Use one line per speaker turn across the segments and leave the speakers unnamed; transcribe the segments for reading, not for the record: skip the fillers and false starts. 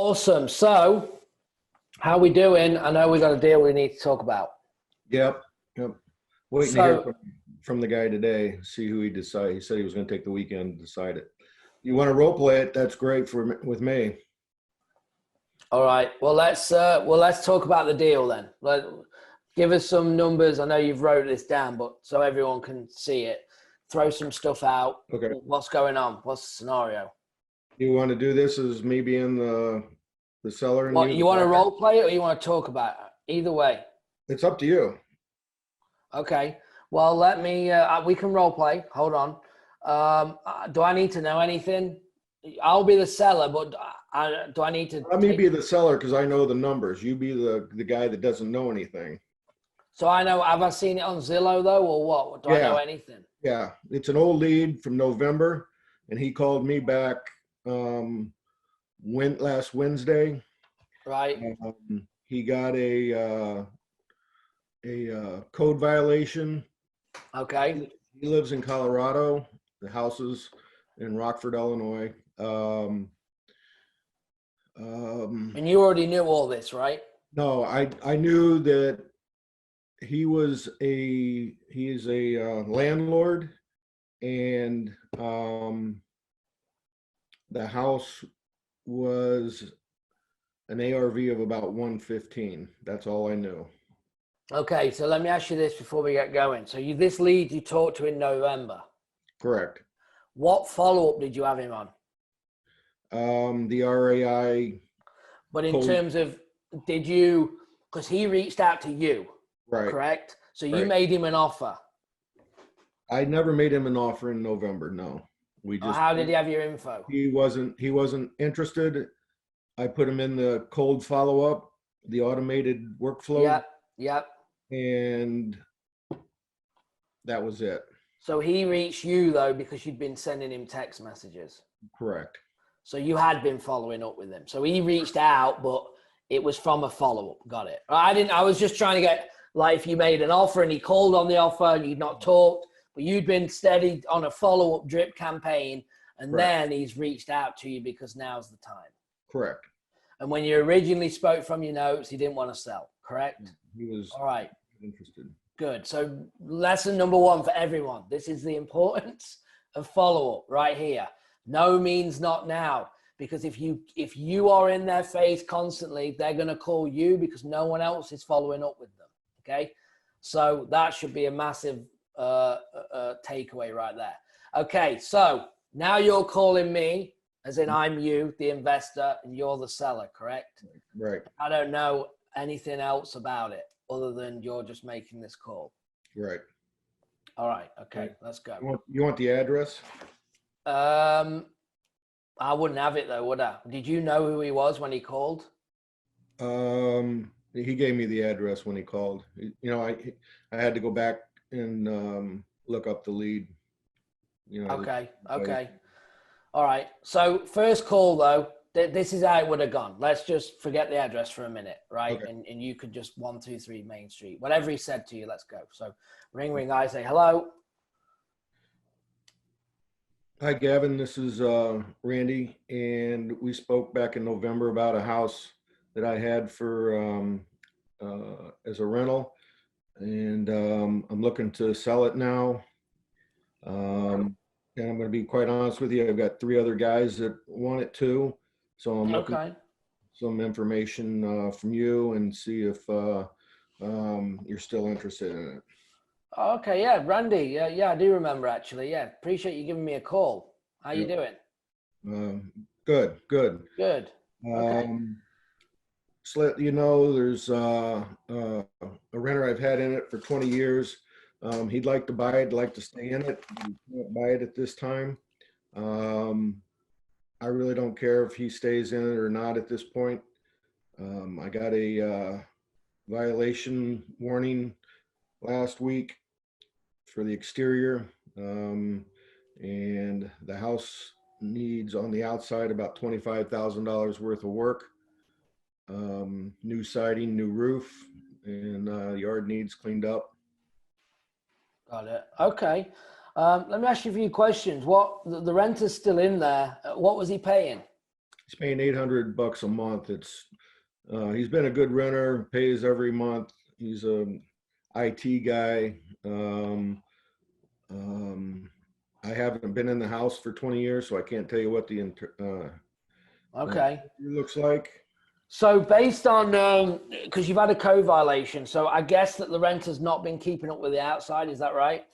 Awesome. So, how we doing? I know we got a deal we need to talk about.
Yep. Yep. Waiting to hear
So,
from the guy today, see who he decides. He said he was going to take the weekend to decide it. You want to role play it? That's great with me.
all right. Well, let's talk about the deal then. Give us some numbers. I know you've wrote this down, but so everyone can see it. Throw some stuff out.
Okay.
What's going on? What's the scenario?
You want to do this as me being the seller and
What
you?
you want to role play it, or you want to talk about it? Either way.
It's up to you.
Okay. Well, let me. We can role play. Hold on. Do I need to know anything? I'll be the seller, but do I need to?
Let me be the seller because I know the numbers. You be the guy that doesn't know anything.
So I know. Have I seen it on Zillow though, or what? Do I know anything?
Yeah. It's an old lead from November, and he called me back last Wednesday.
Right.
He got a code violation.
Okay.
He lives in Colorado. The house is in Rockford, Illinois.
And you already knew all this, right?
No, I knew that he is a landlord, and the house was an ARV of about 115. That's all I knew.
Okay. So let me ask you this before we get going. So this lead you talked to in November.
Correct.
What follow-up did you have him on?
The RAI.
But in terms of, because he reached out to you,
Right.
correct? So you
Right.
made him an offer.
I never made him an offer in November. No, we just.
How did he have your info?
He wasn't interested. I put him in the cold follow-up, the automated workflow.
Yep.
And that was it.
So he reached you though because you'd been sending him text messages.
Correct.
So you had been following up with him. So he reached out, but it was from a follow-up. Got it. I was just trying to get, like, if you made an offer and he called on the offer and you'd not talked, but you'd been steady on a follow-up drip campaign, and
Correct.
then he's reached out to you because now's the time.
Correct.
And when you originally spoke from your notes, he didn't want to sell, correct?
He was
All right.
interested.
Good. So lesson number one for everyone. This is the importance of follow-up right here. No means not now. Because if you are in their face constantly, they're going to call you because no one else is following up with them. Okay. So that should be a massive takeaway right there. Okay. So now you're calling me, as in I'm you, the investor, and you're the seller, correct?
Right.
I don't know anything else about it other than you're just making this call.
Right.
All right. Okay.
Right.
Let's go.
You want the address?
I wouldn't have it though, would I? Did you know who he was when he called?
He gave me the address when he called. I had to go back and look up the lead.
Okay. All right. So first call though, this is how it would have gone. Let's just forget the address for a minute, right?
Okay.
And you could just 123 Main Street, whatever he said to you. Let's go. So ring. I say hello.
Hi, Gavin. This is Randy, and we spoke back in November about a house that I had for as a rental, and I'm looking to sell it now. And I'm going to be quite honest with you. I've got 3 other guys that want it too, so I'm looking for some information from you and see if you're still interested in it.
Okay, yeah, Randy. Yeah, I do remember actually. Yeah, appreciate you giving me a call. How you doing?
Good.
Good. Okay.
Just let you know, there's a renter I've had in it for 20 years. He'd like to buy it, like to stay in it. He can't buy it at this time. I really don't care if he stays in it or not at this point. I got a violation warning last week for the exterior, and the house needs on the outside about $25,000 worth of work. New siding, new roof, and the yard needs cleaned up.
Got it. Okay. Let me ask you a few questions. What the rent is still in there? What was he paying?
He's he's paying $800 a month. He's been a good renter, pays every month. He's a IT guy. I haven't been in the house for 20 years, so I can't tell you what the
Okay.
looks like.
So based on, because you've had a code violation, so I guess that the renter's not been keeping up with the outside. Is that right?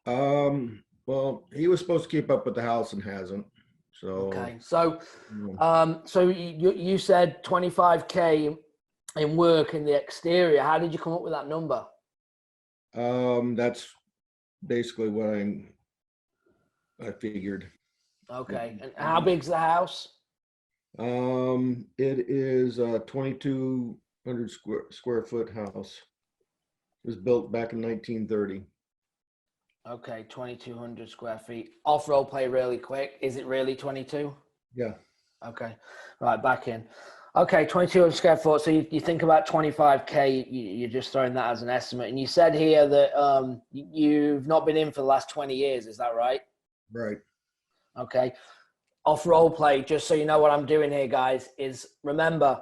Well, he was supposed to keep up with the house and hasn't. So,
Okay. So,
you know,
so you said 25K in work in the exterior. How did you come up with that number?
that's basically what I figured.
Okay. And how big's the house?
It is a 2,200 square foot house. It was built back in 1930.
Okay, 2,200 square feet. Off role play really quick. Is it really 22?
Yeah.
Okay. Right, back in. Okay, 2,200 square foot. So you think about 25K, you're just throwing that as an estimate. And you said here that you've not been in for the last 20 years. Is that right?
Right.
Okay. Off role play, just so you know what I'm doing here, guys, is remember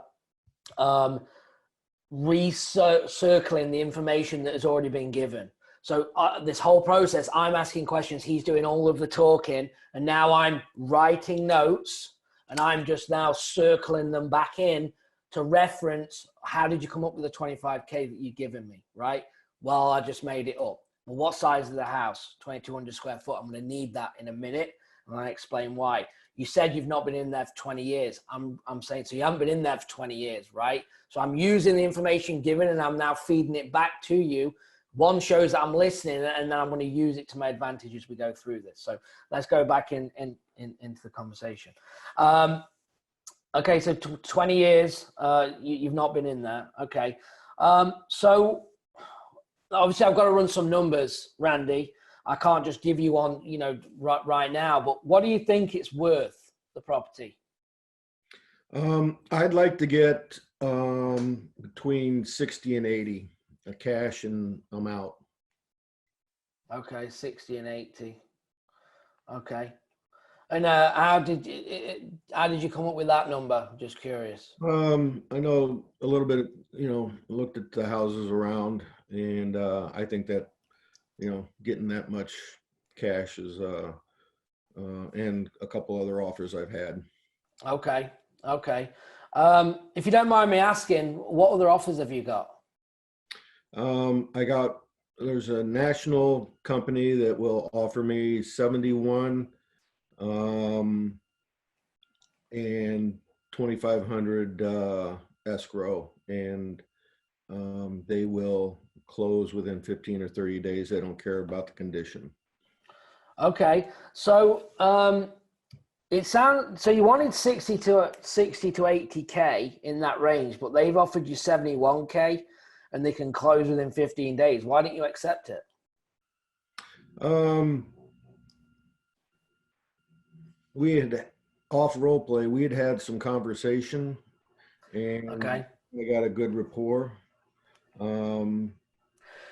recircling the information that has already been given. So this whole process, I'm asking questions, he's doing all of the talking, and now I'm writing notes, and I'm just now circling them back in to reference, how did you come up with the 25K that you've given me, right? Well, I just made it up. Well, what size is the house? 2,200 square foot. I'm going to need that in a minute, and I explain why. You said you've not been in there for 20 years. I'm saying, so you haven't been in there for 20 years, right? So I'm using the information given and I'm now feeding it back to you. One shows that I'm listening, and then I'm going to use it to my advantage as we go through this. So let's go back into the conversation. Okay, so 20 years, you've not been in there. Okay. So obviously I've got to run some numbers, Randy. I can't just give you one, right now, but what do you think it's worth, the property?
I'd like to get between 60 and 80, a cash, and I'm out.
Okay, 60 and 80. Okay. And how did you come up with that number? Just curious.
I know a little bit, looked at the houses around, and I think that, getting that much cash is, and a couple other offers I've had.
Okay. Okay. If you don't mind me asking, what other offers have you got?
There's a national company that will offer me 71, and 2,500 escrow, and they will close within 15 or 30 days. They don't care about the condition.
Okay. So so you wanted 60 to 80K in that range, but they've offered you 71K and they can close within 15 days. Why didn't you accept it?
We had off role play. We had some conversation, and
Okay.
we got a good rapport.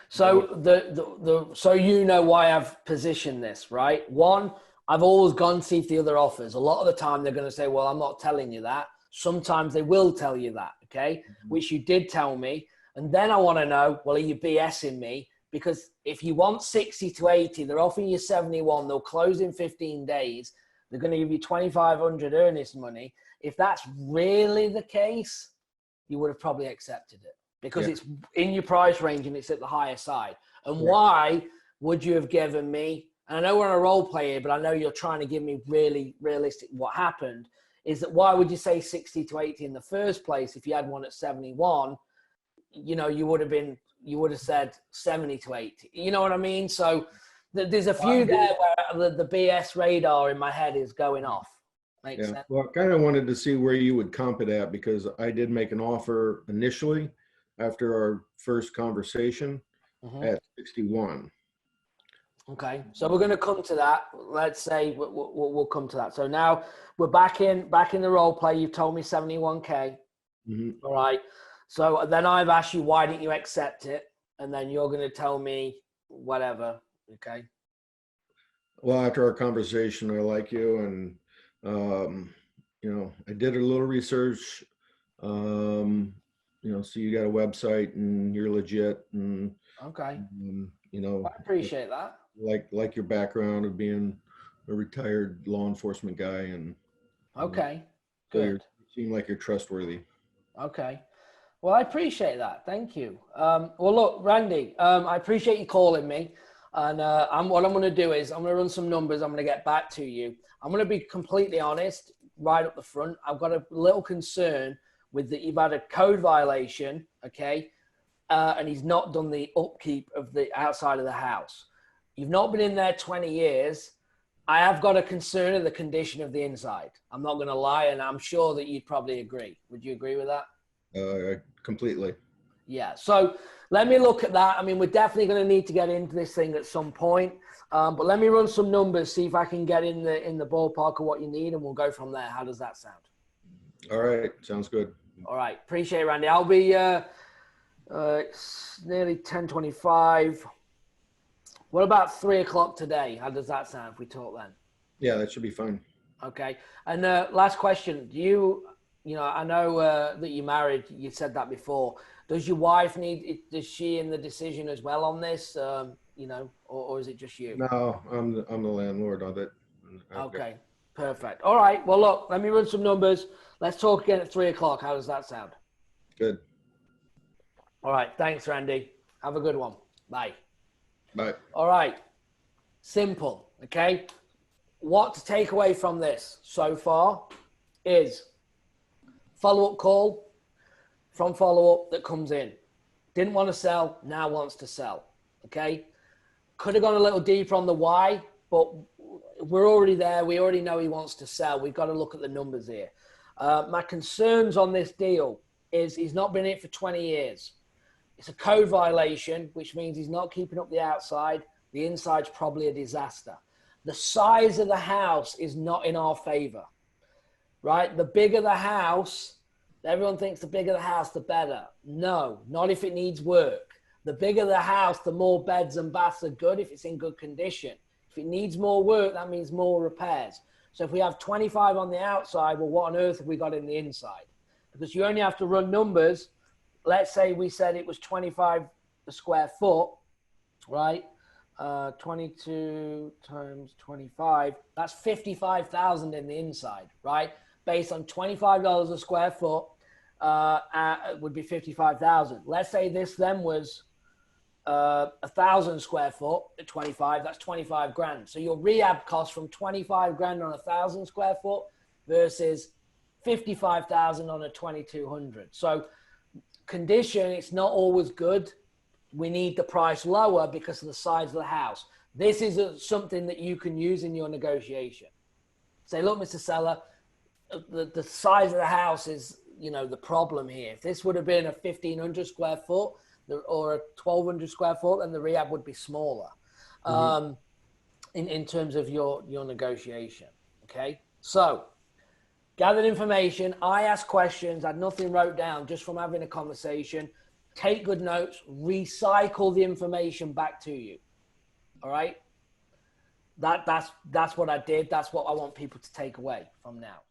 So so you know why I've positioned this, right? One, I've always gone to see the other offers. A lot of the time they're going to say, well, I'm not telling you that. Sometimes they will tell you that, okay? Which you did tell me. And then I want to know, well, are you BSing me? Because if you want 60 to 80, they're offering you 71, they'll close in 15 days. They're going to give you 2,500 earnest money. If that's really the case, you would have probably accepted it because it's in your price range and it's at the higher side. And why would you have given me, and I know we're on a role play here, but I know you're trying to give me really realistic what happened, is that why would you say 60 to 80 in the first place if you had one at 71? You would have said 70 to 80. You know what I mean? So there's a few there where the BS radar in my head is going off. Makes sense?
Well, I kind of wanted to see where you would comp it at, because I did make an offer initially after our first conversation at 61.
Okay, so we're going to come to that. Let's say we'll come to that. So now we're back in the role play. You've told me 71K. All right. So then I've asked you, why didn't you accept it? And then you're going to tell me whatever. Okay.
Well, after our conversation, I like you, and I did a little research. So you got a website and you're legit, and
Okay.
you know,
I appreciate that.
like your background of being a retired law enforcement guy, and
Okay.
so you
Good.
seem like you're trustworthy.
Okay. Well, I appreciate that. Thank you. Well, look, Randy, I appreciate you calling me. And what I'm going to do is I'm going to run some numbers. I'm going to get back to you. I'm going to be completely honest right up the front. I've got a little concern with that you've had a code violation, okay? And he's not done the upkeep of the outside of the house. You've not been in there 20 years. I have got a concern of the condition of the inside. I'm not going to lie, and I'm sure that you'd probably agree. Would you agree with that?
Completely.
Yeah. So let me look at that. I mean, we're definitely going to need to get into this thing at some point. But let me run some numbers, see if I can get in the ballpark of what you need, and we'll go from there. How does that sound?
All right. Sounds good.
All right. Appreciate it, Randy. I'll be it's nearly 10:25. What about 3 o'clock today? How does that sound if we talk then?
Yeah, that should be fine.
Okay. And last question. I know that you're married. You said that before. Does your wife is she in the decision as well on this? Or is it just you?
No, I'm the landlord of it.
Okay. Perfect. All right. Well, look, let me run some numbers. Let's talk again at 3 o'clock. How does that sound?
Good.
All right. Thanks, Randy. Have a good one. Bye.
Bye.
All right. Simple. Okay. What to take away from this so far is follow-up call from follow-up that comes in. Didn't want to sell, now wants to sell. Okay. Could have gone a little deeper on the why, but we're already there. We already know he wants to sell. We've got to look at the numbers here. My concerns on this deal is he's not been in it for 20 years. It's a code violation, which means he's not keeping up the outside. The inside's probably a disaster. The size of the house is not in our favor, right? The bigger the house, everyone thinks the bigger the house, the better. No, not if it needs work. The bigger the house, the more beds and baths are good if it's in good condition. If it needs more work, that means more repairs. So if we have 25 on the outside, well, what on earth have we got in the inside? Because you only have to run numbers. Let's say we said it was 25 a square foot, right? 22 times 25, that's 55,000 in the inside, right? Based on $25 a square foot, it would be 55,000. Let's say this then was 1,000 square foot at 25, that's 25 grand. So your rehab cost from 25 grand on 1,000 square foot versus 55,000 on a 2,200. So condition, it's not always good. We need the price lower because of the size of the house. This is something that you can use in your negotiation. Say, look, Mr. Seller, the size of the house is, the problem here. If this would have been a 1,500 square foot or a 1,200 square foot, then the rehab would be smaller in terms of your negotiation. Okay. So gathered information. I asked questions. I had nothing wrote down just from having a conversation. Take good notes, recycle the information back to you. All right. That's what I did. That's what I want people to take away from now.